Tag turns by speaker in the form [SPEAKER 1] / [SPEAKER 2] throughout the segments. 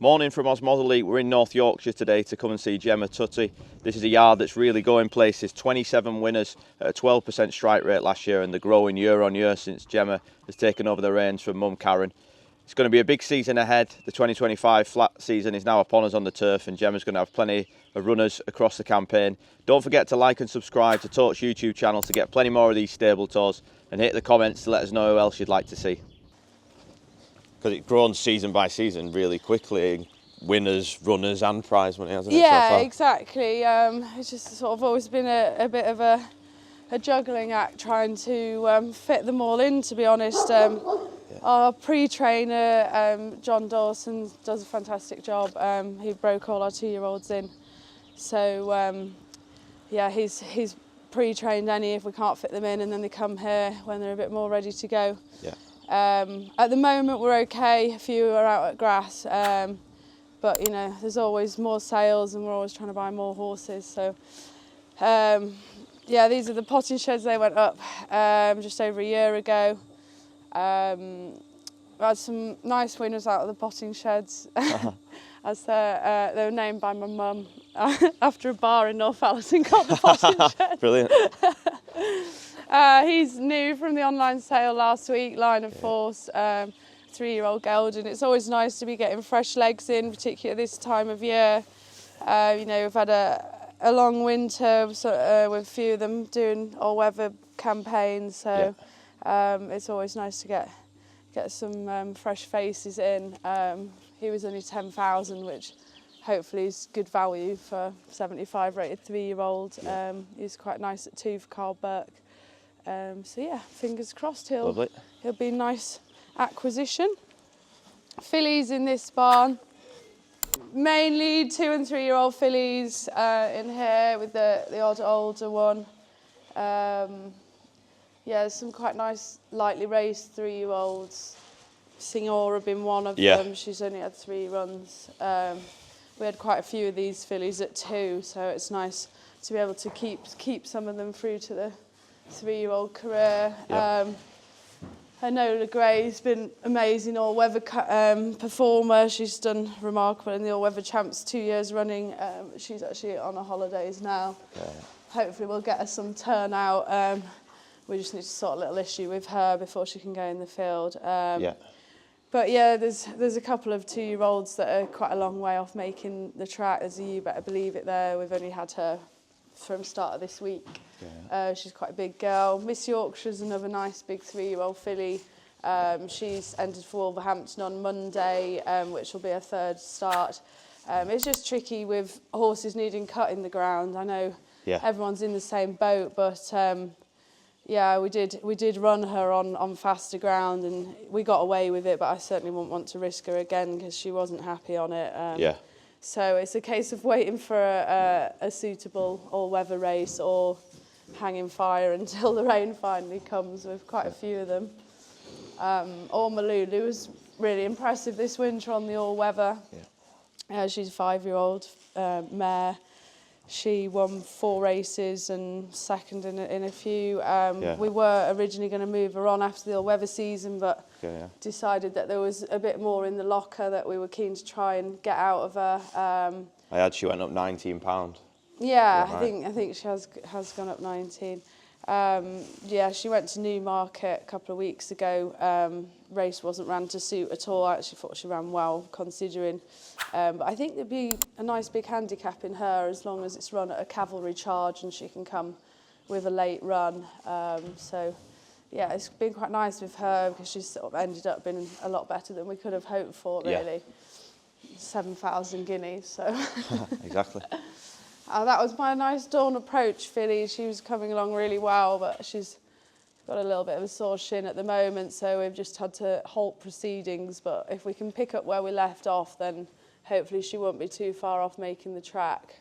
[SPEAKER 1] Morning from Osmotherley. We're in North Yorkshire today to come and see Gemma Tutty. This is a yard that's really going places. 27 winners at a 12% strike rate last year, and they're growing year on year since Gemma has taken over the reins from Mum Karen. It's going to be a big season ahead. The 2025 flat season is now upon us on the turf, and Gemma's going to have plenty of runners across the campaign. Don't forget to like and subscribe to Tote's YouTube channel to get plenty more of these stable tours, and hit the comments to let us know who else you'd like to see. Because it's grown season by season really quickly, winners, runners and prize money, hasn't it?
[SPEAKER 2] Yeah,
[SPEAKER 1] so far?
[SPEAKER 2] exactly. It's just sort of always been a bit of a juggling act trying to fit them all in, to be honest. Our pre-trainer, John Dawson, does a fantastic job. He broke all our 2-year-olds in. So, yeah, he's pre-trained any if we can't fit them in, and then they come here when they're a bit more ready to go.
[SPEAKER 1] Yeah.
[SPEAKER 2] At the moment we're okay, a few are out at grass, but you know, there's always more sales and we're always trying to buy more horses. So yeah, these are the potting sheds. They went up just over a year ago. We had some nice winners out of the potting sheds. As they were named by my mum after a bar in Northallerton called the potting shed.
[SPEAKER 1] Brilliant.
[SPEAKER 2] He's new from the online sale last week, Line of Force, 3-year-old gelding. It's always nice to be getting fresh legs in, particularly this time of year. You know, we've had a long winter with a few of them doing all-weather campaigns, so it's always nice to get some fresh faces in. He was only 10,000, which hopefully is good value for 75 rated 3-year-old. He's quite nice at 2 for Carl Burke. So yeah, fingers crossed he'll be a nice acquisition. Fillies in this barn, mainly 2- and 3-year-old fillies in here with the odd older one. Yeah, there's some quite nice lightly raced 3-year-olds. Singora being one of them. She's only had 3 runs. We had quite a few of these fillies at 2, so it's nice to be able to keep some of them through to the 3-year-old career. Enola Gray's been amazing all-weather performer. She's done remarkable in the all-weather champs 2 years running. She's actually on her holidays now. Hopefully we'll get her some turnout. We just need to sort a little issue with her before she can go in the field. But yeah, there's a couple of 2-year-olds that are quite a long way off making the track. There's a You Better Believe It there. We've only had her from start of this week. She's quite a big girl. Miss Yorkshire's another nice big 3-year-old filly. She's entered for Wolverhampton on Monday, which will be her 3rd start. It's just tricky with horses needing cut in the ground. I know everyone's in the same boat, but yeah, we did run her on faster ground and we got away with it, but I certainly wouldn't want to risk her again because she wasn't happy on it. So it's a case of waiting for a suitable all-weather race or hanging fire until the rain finally comes with quite a few of them. Ormalulu was really impressive this winter on the all-weather. She's a 5-year-old mare. She won 4 races and second in a few. We were originally going to move her on after the all-weather season, but decided that there was a bit more in the locker that we were keen to try and get out of her.
[SPEAKER 1] She went up £19.
[SPEAKER 2] Yeah, I think she has gone up 19. Yeah, she went to Newmarket a couple of weeks ago. Race wasn't ran to suit at all. I actually thought she ran well considering. But I think there'd be a nice big handicap in her as long as it's run at a cavalry charge and she can come with a late run. So yeah, it's been quite nice with her because she's sort of ended up being a lot better than we could have hoped for, really. 7,000 guineas, so.
[SPEAKER 1] Exactly.
[SPEAKER 2] That was my nice Dawn Approach filly. She was coming along really well, but she's got a little bit of a sore shin at the moment, so we've just had to halt proceedings. But if we can pick up where we left off, then hopefully she won't be too far off making the track.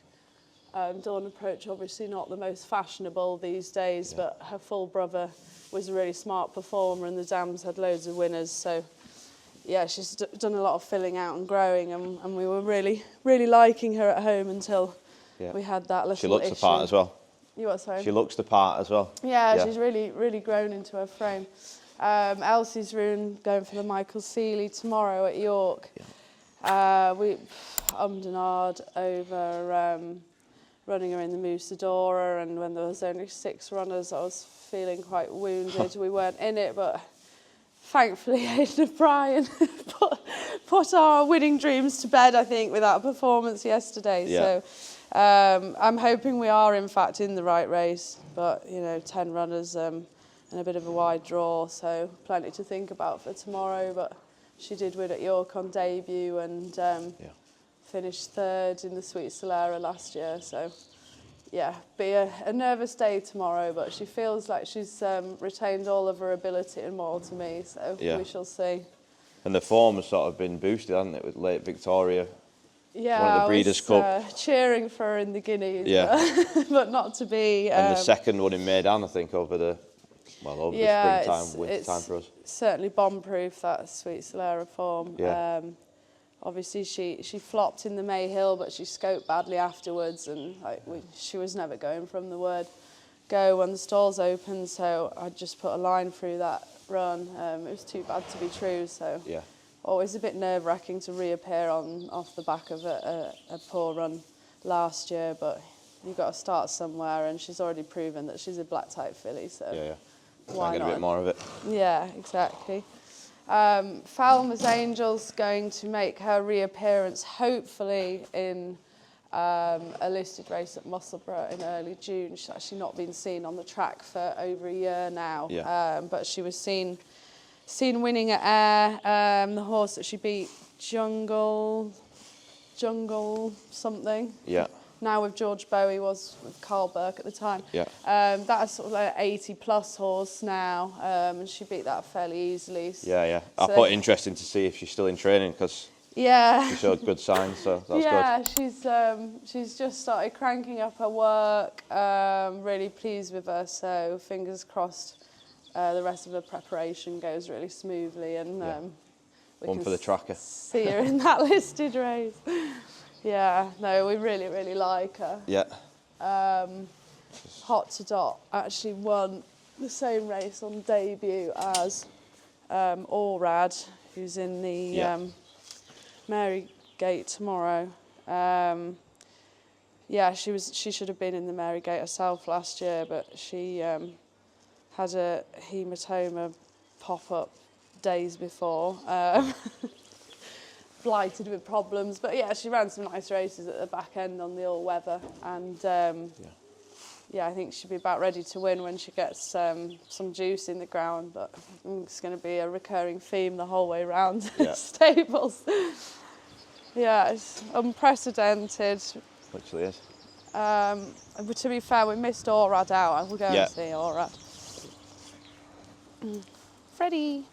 [SPEAKER 2] Dawn Approach, obviously not the most fashionable these days, but her full brother was a really smart performer and the dams had loads of winners. So yeah, she's done a lot of filling out and growing, and we were really, really liking her at home until we had that little issue.
[SPEAKER 1] She looks the part as well.
[SPEAKER 2] You what, sorry?
[SPEAKER 1] She looks the part as well.
[SPEAKER 2] Yeah, she's really, really grown into her frame. Elsie's Rune going for the Michael Seeley tomorrow at York. We ummed and ahed over running her in the Musadora, and when there was only 6 runners, I was feeling quite wounded. We weren't in it, but thankfully Aidan O'Brien put our winning dreams to bed, I think, with that performance yesterday.
[SPEAKER 1] Yeah.
[SPEAKER 2] So I'm hoping we are in fact in the right race, but 10 runners and a bit of a wide draw, so plenty to think about for tomorrow. But she did win at York on debut and finished 3rd in the Sweet Solera last year. So yeah, be a nervous day tomorrow, but she feels like she's retained all of her ability and more to me, so we shall see.
[SPEAKER 1] And the form has sort of been boosted, hasn't it, with late Victoria?
[SPEAKER 2] Yeah,
[SPEAKER 1] one of the Breeders'
[SPEAKER 2] Cup. Cheering for her in the Guineas, but not to be.
[SPEAKER 1] And the second one in Midam, I think, over the springtime, winter time for us.
[SPEAKER 2] Certainly bomb-proof, that Sweet Solera form.
[SPEAKER 1] Yeah.
[SPEAKER 2] Obviously, she flopped in the May Hill, but she scoped badly afterwards, and she was never going from the word go when the stalls opened. So I just put a line through that run. It was too bad to be true. So always a bit nerve-wracking to reappear off the back of a poor run last year, but you've got to start somewhere, and she's already proven that she's a black-type filly. So why
[SPEAKER 1] get
[SPEAKER 2] not?
[SPEAKER 1] A bit more of it.
[SPEAKER 2] Yeah, exactly. Falmouth Angel's going to make her reappearance, hopefully, in a listed race at Musselburgh in early June. She's actually not been seen on the track for over a year now, but she was seen winning at Ayr. The horse that she beat, Jungle something.
[SPEAKER 1] Yeah.
[SPEAKER 2] Now with George Bowie, was with Carl Burke at the time.
[SPEAKER 1] Yeah.
[SPEAKER 2] That's sort of like an 80-plus horse now, and she beat that fairly easily.
[SPEAKER 1] I thought it interesting to see if she's still in training, because she showed good signs, so that's good.
[SPEAKER 2] She's just started cranking up her work. Really pleased with her, so fingers crossed the rest of the preparation goes really smoothly, and we
[SPEAKER 1] One
[SPEAKER 2] can
[SPEAKER 1] for the tracker.
[SPEAKER 2] see her in that listed race. Yeah, no, we really, really like her.
[SPEAKER 1] Yeah.
[SPEAKER 2] Hot to Dot actually won the same race on debut as Orad, who's in the Mary Gate tomorrow. She should have been in the Mary Gate herself last year, but she had a hematoma pop up days before. Blighted with problems, but she ran some nice races at the back end on the all-weather, and I think she'll be about ready to win when she gets some juice in the ground, but it's going to be a recurring theme the whole way round stables. It's unprecedented.
[SPEAKER 1] Literally is.
[SPEAKER 2] But to be fair, we missed Orad out. I will go and see Orad. Freddy.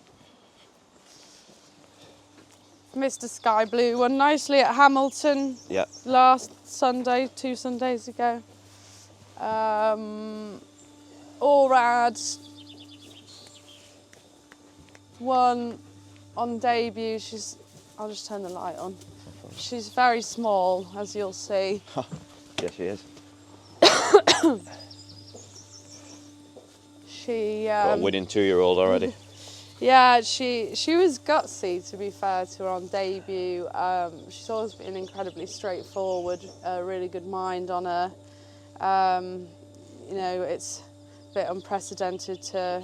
[SPEAKER 2] Mr. Sky Blue won nicely at Hamilton last Sunday, 2 Sundays ago. Orad won on debut. I'll just turn the light on. She's very small, as you'll see.
[SPEAKER 1] Yes, she is.
[SPEAKER 2] She
[SPEAKER 1] got a winning 2-year-old already.
[SPEAKER 2] Yeah, she was gutsy, to be fair to her, on debut. She's always been incredibly straightforward, a really good mind on her. It's a bit unprecedented to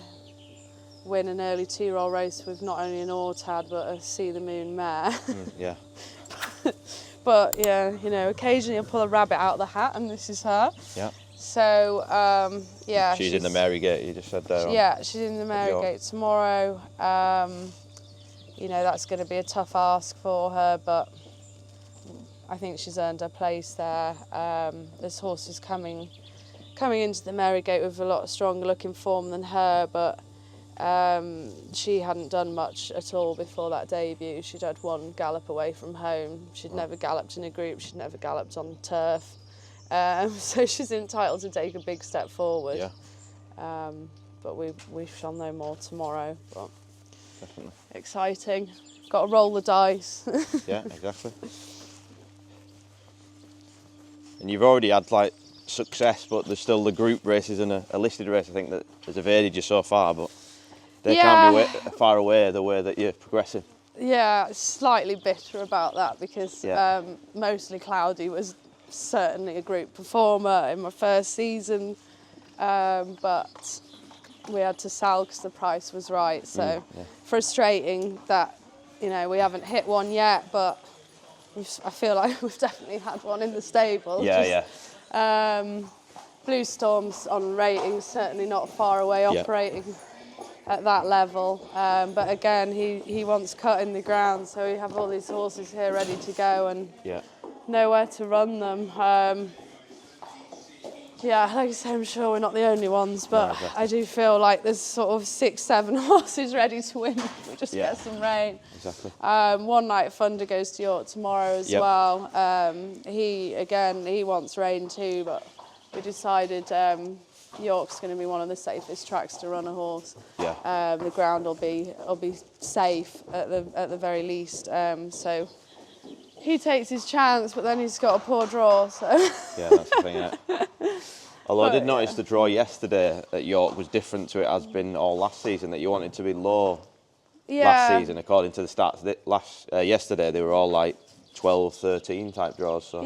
[SPEAKER 2] win an early 2-year-old race with not only an Ortad but a See the Moon mare. But occasionally you'll pull a rabbit out of the hat, and this is her. Yeah. So,
[SPEAKER 1] She's in the Mary Gate, you just said there.
[SPEAKER 2] Yeah, she's in the Mary Gate tomorrow. That's going to be a tough ask for her, but I think she's earned her place there. This horse is coming into the Mary Gate with a lot stronger looking form than her, but she hadn't done much at all before that debut. She'd had 1 gallop away from home. She'd never galloped in a group. She'd never galloped on turf. So she's entitled to take a big step forward. Yeah. But we shall know more tomorrow. But
[SPEAKER 1] definitely.
[SPEAKER 2] Exciting. Got to roll the dice.
[SPEAKER 1] Yeah, exactly. And you've already had success, but there's still the group races and a listed race. I think that there's evaded you so far, but they can't be far away the way that you're progressing.
[SPEAKER 2] Yeah, slightly bitter about that because Mostly Cloudy was certainly a group performer in my first season, but we had to sell because the price was right. So frustrating that, you know, we haven't hit one yet, but I feel like we've definitely had one in the stable. Blue Storm's on ratings, certainly not far away operating at that level. But again, he wants cut in the ground, so we have all these horses here ready to go and nowhere to run them. Like I say, I'm sure we're not the only ones, but I do feel like there's sort of 6, 7 horses ready to win if we just get some rain.
[SPEAKER 1] Exactly.
[SPEAKER 2] One Night Thunder goes to York tomorrow as well. He wants rain too, but we decided York's going to be one of the safest tracks to run a horse. The ground will be safe at the very least. So he takes his chance, but then he's got a poor draw. So
[SPEAKER 1] that's the thing. Although I did notice the draw yesterday at York was different to it has been all last season. That you wanted to be low last season, according to the stats. Yesterday they were all like 12, 13 type draws. So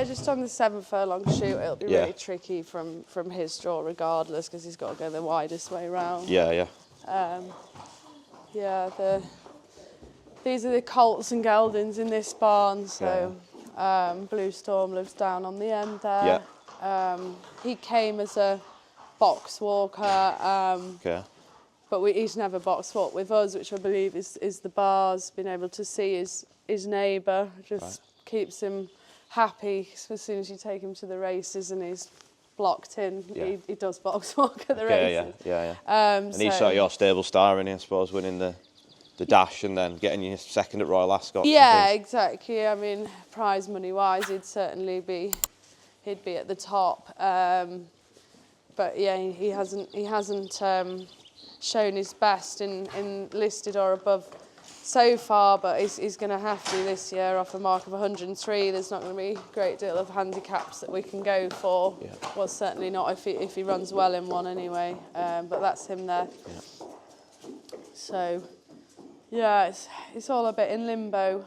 [SPEAKER 2] just on the 7 furlong shoot, it'll be really tricky from his draw regardless, because he's got to go the widest way round. These are the colts and geldings in this barn. So Blue Storm lives down on the end there. He came as a box walker. But he's never box walked with us, which I believe is the bars. Being able to see his neighbour just keeps him happy. As soon as you take him to the races and he's blocked in, he does box walk at the races.
[SPEAKER 1] And he's sort of your stable star, and I suppose winning the dash and then getting you second at Royal Ascot.
[SPEAKER 2] Exactly. I mean, prize money wise, he'd certainly be at the top. But he hasn't shown his best in listed or above so far, but he's going to have to this year off a mark of 103. There's not going to be a great deal of handicaps that we can go for. Well, certainly not if he runs well in one anyway, but that's him there. So it's all a bit in limbo.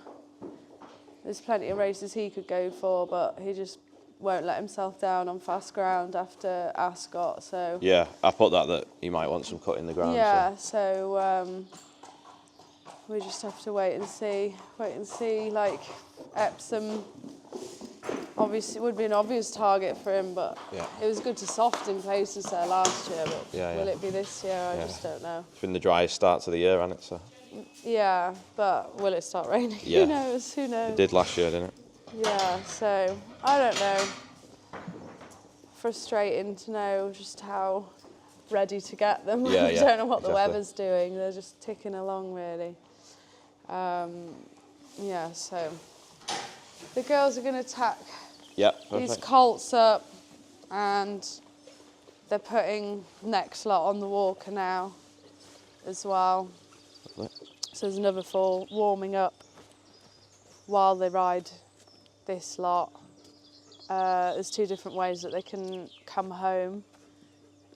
[SPEAKER 2] There's plenty of races he could go for, but he just won't let himself down on fast ground after Ascot. So
[SPEAKER 1] I put that he might want some cut in the ground.
[SPEAKER 2] So we just have to wait and see. Like Epsom, obviously, would be an obvious target for him, but it was good to soft in places there last year. But will it be this year? I just don't know.
[SPEAKER 1] It's been the driest start to the year, hasn't it? So.
[SPEAKER 2] But will it start raining? Who knows?
[SPEAKER 1] It did last year, didn't it?
[SPEAKER 2] So I don't know. Frustrating to know just how ready to get them. I don't know what the weather's doing. They're just ticking along, really. So the girls are going to tack these colts up, and they're putting next lot on the walker now as well. So there's another 4 warming up while they ride this lot. There's 2 different ways that they can come home,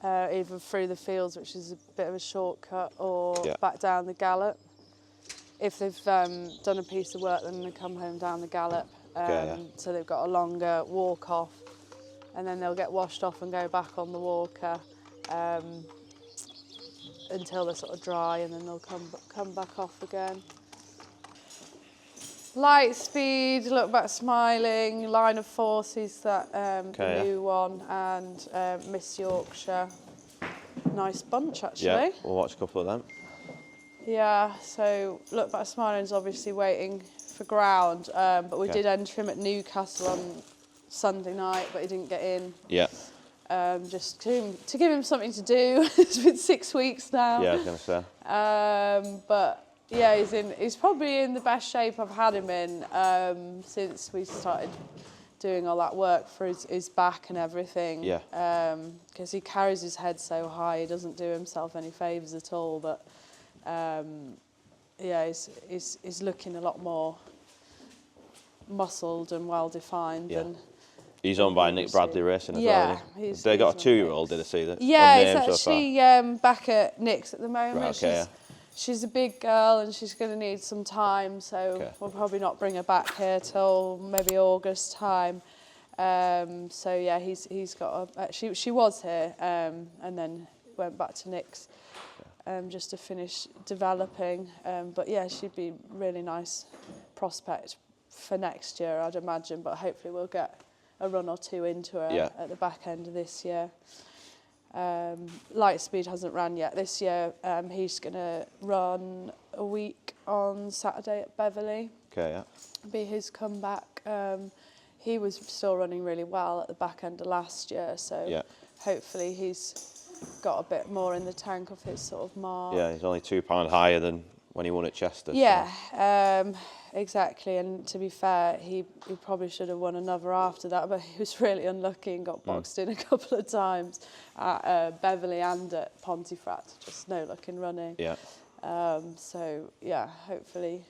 [SPEAKER 2] either through the fields, which is a bit of a shortcut, or back down the gallop. If they've done a piece of work, then they come home down the gallop. So they've got a longer walk off, and then they'll get washed off and go back on the walker until they're sort of dry, and then they'll come back off again. Light Speed, Look Back Smiling, Line of Forces, that the new one, and Miss Yorkshire. Nice bunch, actually.
[SPEAKER 1] We'll watch a couple of them.
[SPEAKER 2] So Look Back Smiling is obviously waiting for ground, but we did enter him at Newcastle on Sunday night, but he didn't get in. Just to give him something to do. It's been 6 weeks now.
[SPEAKER 1] I was going to say.
[SPEAKER 2] But he's probably in the best shape I've had him in since we started doing all that work for his back and everything. Because he carries his head so high, he doesn't do himself any favours at all. But he's looking a lot more muscled and well defined. And
[SPEAKER 1] he's owned by Nick Bradley Racing as well. They got a 2-year-old, did I see that?
[SPEAKER 2] He's actually back at Nick's at the moment. she's a big girl and she's going to need some time, so we'll probably not bring her back here till maybe August time. So yeah, he's got she was here and then went back to Nick's just to finish developing. But yeah, she'd be really nice prospect for next year, I'd imagine. But hopefully we'll get a run or two into her at the back end of this year. Lightspeed hasn't ran yet this year. He's going to run a week on Saturday at Beverley.
[SPEAKER 1] Okay, yeah.
[SPEAKER 2] Be his comeback. He was still running really well at the back end of last year, so hopefully he's got a bit more in the tank of his sort of mark.
[SPEAKER 1] Yeah, he's only £2 higher than when he won at Chester.
[SPEAKER 2] Yeah, so. Exactly. And to be fair, he probably should have won another after that, but he was really unlucky and got boxed in a couple of times at Beverley and at Pontefract. Just no luck in running.
[SPEAKER 1] Yeah.
[SPEAKER 2] So yeah, hopefully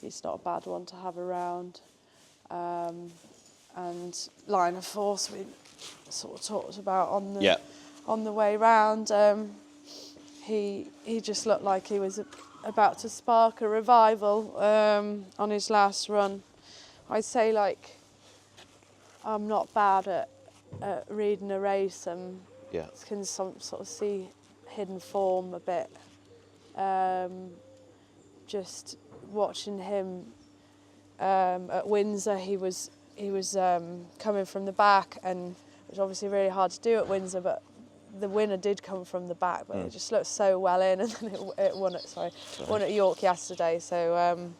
[SPEAKER 2] he's not a bad one to have around. And line of force we sort of talked about on the way round. He just looked like he was about to spark a revival on his last run. I'd say, like, I'm not bad at reading a race and can sort of see hidden form a bit. Just watching him at Windsor, he was coming from the back, and it was obviously really hard to do at Windsor, but the winner did come from the back, but it just looked so well in, and then it won at York yesterday. So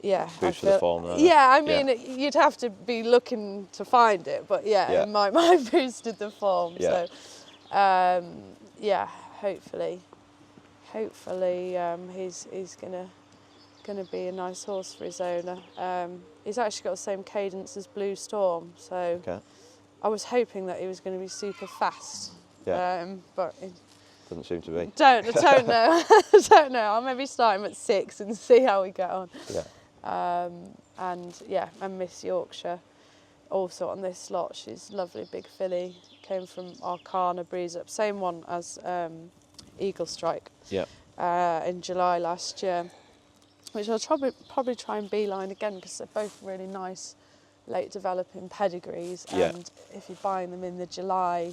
[SPEAKER 2] yeah,
[SPEAKER 1] boost for the form there.
[SPEAKER 2] Yeah, I mean you'd have to be looking to find it, but it might boosted the form.
[SPEAKER 1] Yeah.
[SPEAKER 2] So yeah, hopefully he's gonna be a nice horse for his owner. He's actually got the same cadence as Blue Storm, so I was hoping that he was going to be super fast. But it
[SPEAKER 1] doesn't seem to be.
[SPEAKER 2] Don't know. Don't know. I'll maybe start him at 6 and see how we get on. And Miss Yorkshire also on this slot. She's a lovely big filly. Came from Arcana Breeze Up, same one as Eagle Strike. In July last year, which I'll probably try and beeline again because they're both really nice late developing pedigrees, and if you're buying them in the July,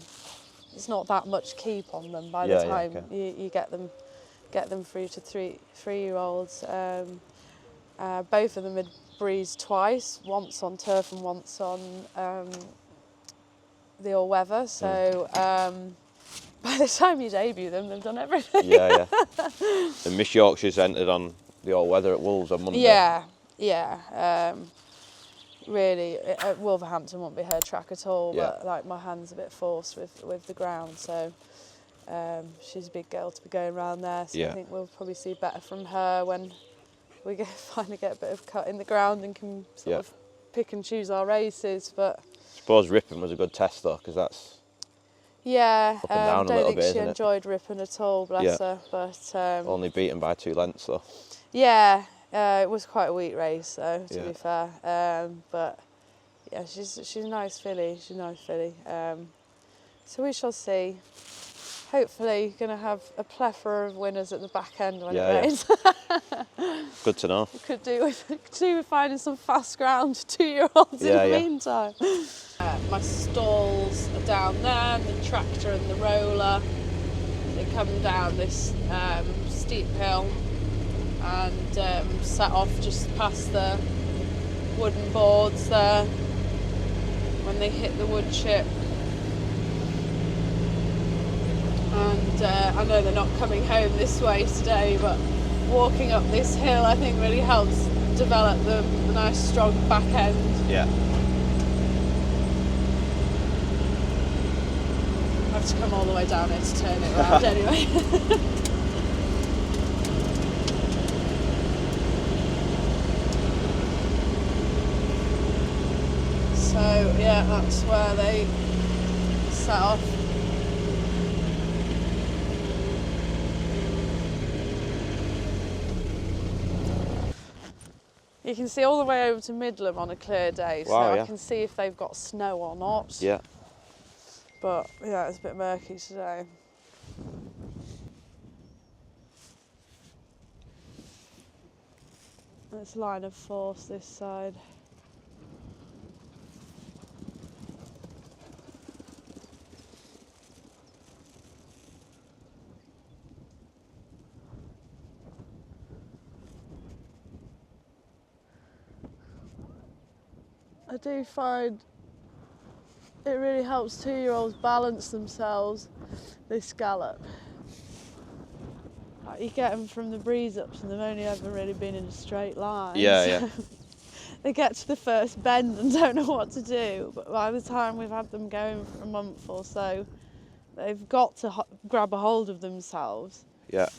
[SPEAKER 2] it's not that much keep on them by the time you get them through to three-year-olds. Both of them had breezed twice, once on turf and once on the all-weather, so by the time you debut them, they've done everything.
[SPEAKER 1] And Miss Yorkshire's entered on the all-weather at Wolves on Monday. Really, Wolverhampton won't be her track at all, but like my hand's a bit forced with the ground, so she's a big girl to be going around there, so I think we'll probably see better from her when we finally get a bit of cut in the ground and can sort of pick and choose our races. But I suppose Ripon was a good test though, because that's up and down a little bit,
[SPEAKER 2] she enjoyed Ripon at all, bless her, but
[SPEAKER 1] only beaten by 2 lengths though.
[SPEAKER 2] It was quite a weak race, though, to be fair. But yeah, she's a nice filly. So we shall see. Hopefully, going to have a plethora of winners at the back end when it rains.
[SPEAKER 1] Good to know.
[SPEAKER 2] Could do with finding some fast ground 2-year-olds in the meantime. My stalls are down there, and the tractor and the roller. They come down this steep hill and set off just past the wooden boards there when they hit the wood chip. And I know they're not coming home this way today, but walking up this hill I think really helps develop a nice strong back end. I have to come all the way down here to turn it around anyway. So yeah, that's where they set off. You can see all the way over to Midam on a clear day, so I can see if they've got snow or not. But yeah, it's a bit murky today. It's line of force this side. I do find it really helps 2-year-olds balance themselves, this gallop. Like you get them from the breeze ups and they've only ever really been in a straight line.
[SPEAKER 1] Yeah,
[SPEAKER 2] so they get to the first bend and don't know what to do. But by the time we've had them going for a month or so, they've got to grab a hold of themselves.
[SPEAKER 1] Yeah.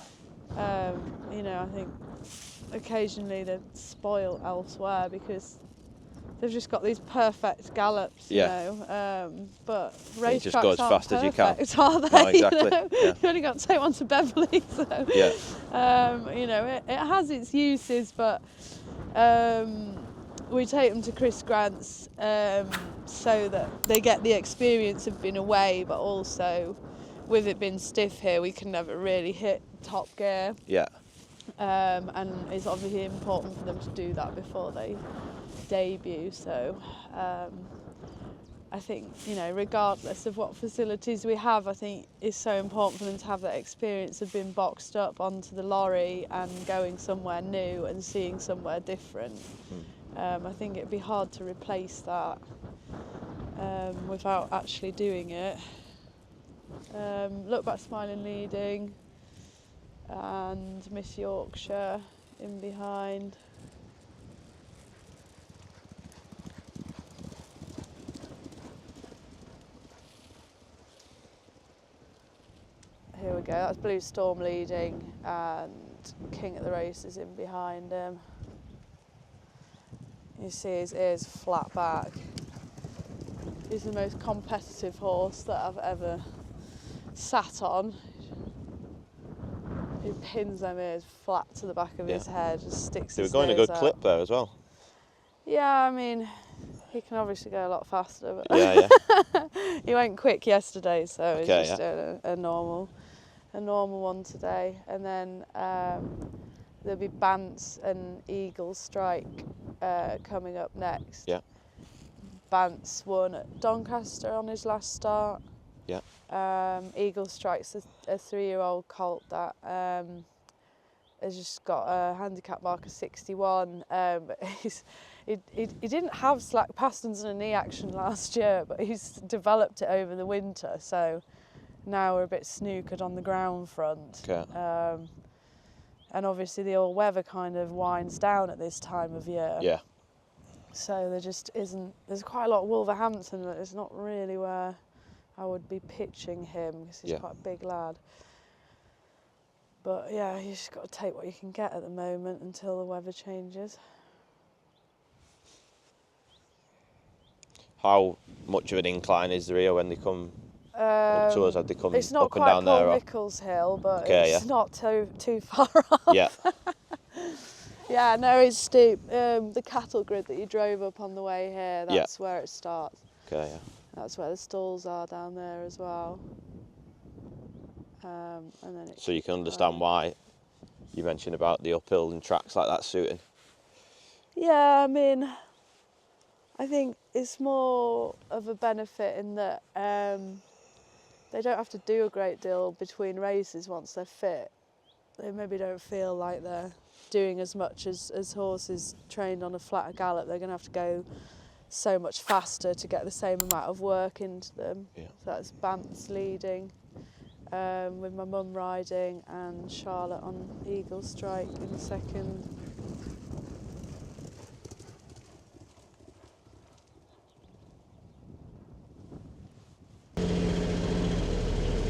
[SPEAKER 2] You know, I think occasionally they're spoiled elsewhere because they've just got these perfect gallops, you know. But race
[SPEAKER 1] just
[SPEAKER 2] tracks
[SPEAKER 1] go as
[SPEAKER 2] aren't
[SPEAKER 1] fast as you can.
[SPEAKER 2] perfect, are they?
[SPEAKER 1] No, exactly.
[SPEAKER 2] You know?
[SPEAKER 1] Yeah.
[SPEAKER 2] You've only got to take one to Beverley, so you know, it has its uses, but we take them to Chris Grant's so that they get the experience of being away, but also with it being stiff here, we can never really hit top gear.
[SPEAKER 1] Yeah.
[SPEAKER 2] And it's obviously important for them to do that before they debut. So I think, you know, regardless of what facilities we have, I think it's so important for them to have that experience of being boxed up onto the lorry and going somewhere new and seeing somewhere different. I think it'd be hard to replace that without actually doing it. Look Back Smiling leading, and Miss Yorkshire in behind. Here we go, that's Blue Storm leading and King at the Races in behind him. You see his ears flat back. He's the most competitive horse that I've ever sat on. He pins them ears flat to the back of his head and sticks his ears out.
[SPEAKER 1] They were going a good clip there as well.
[SPEAKER 2] Yeah, I mean, he can obviously go a lot faster, but
[SPEAKER 1] Yeah.
[SPEAKER 2] he went quick yesterday, so he's
[SPEAKER 1] Okay,
[SPEAKER 2] just a normal one today. And then there'll be Bants and Eagle Strike coming up next.
[SPEAKER 1] Yeah.
[SPEAKER 2] Bants won at Doncaster on his last start.
[SPEAKER 1] Yeah.
[SPEAKER 2] Eagle Strike's a 3-year-old colt that has just got a handicap mark of 61. But he didn't have slack pasterns and a knee action last year, but he's developed it over the winter. So now we're a bit snookered on the ground front.
[SPEAKER 1] Okay.
[SPEAKER 2] And obviously the all weather kind of winds down at this time of year.
[SPEAKER 1] Yeah.
[SPEAKER 2] So there just isn't, there's quite a lot of Wolverhampton, but it's not really where I would be pitching him because he's quite a big lad. But yeah, you just got to take what you can get at the moment until the weather changes.
[SPEAKER 1] How much of an incline is there here when they come up to us? Have they come
[SPEAKER 2] it's not
[SPEAKER 1] up and
[SPEAKER 2] quite
[SPEAKER 1] down
[SPEAKER 2] Paul
[SPEAKER 1] there?
[SPEAKER 2] Nichols Hill, but
[SPEAKER 1] Okay,
[SPEAKER 2] it's not too far off.
[SPEAKER 1] Yeah.
[SPEAKER 2] Yeah, no, it's steep. The cattle grid that you drove up on the way here, that's where it starts.
[SPEAKER 1] Okay, yeah.
[SPEAKER 2] That's where the stalls are down there as well. And then
[SPEAKER 1] So you can understand why you mentioned about the uphill and tracks like that suiting.
[SPEAKER 2] Yeah, I mean, I think it's more of a benefit in that they don't have to do a great deal between races once they're fit. They maybe don't feel like they're doing as much as horses trained on a flatter gallop. They're going to have to go so much faster to get the same amount of work into them.
[SPEAKER 1] Yeah.
[SPEAKER 2] So that's Bants leading, with my mum riding and Charlotte on Eagle Strike in second.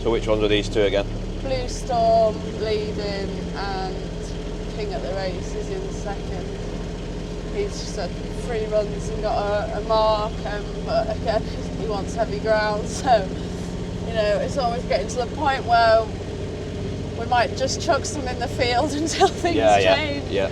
[SPEAKER 1] So which ones are these two again?
[SPEAKER 2] Blue Storm leading and King at the Races in second. He's just had 3 runs and got a mark, but again he wants heavy ground, so you know it's always getting to the point where we might just chuck some in the field until things change.
[SPEAKER 1] Yeah.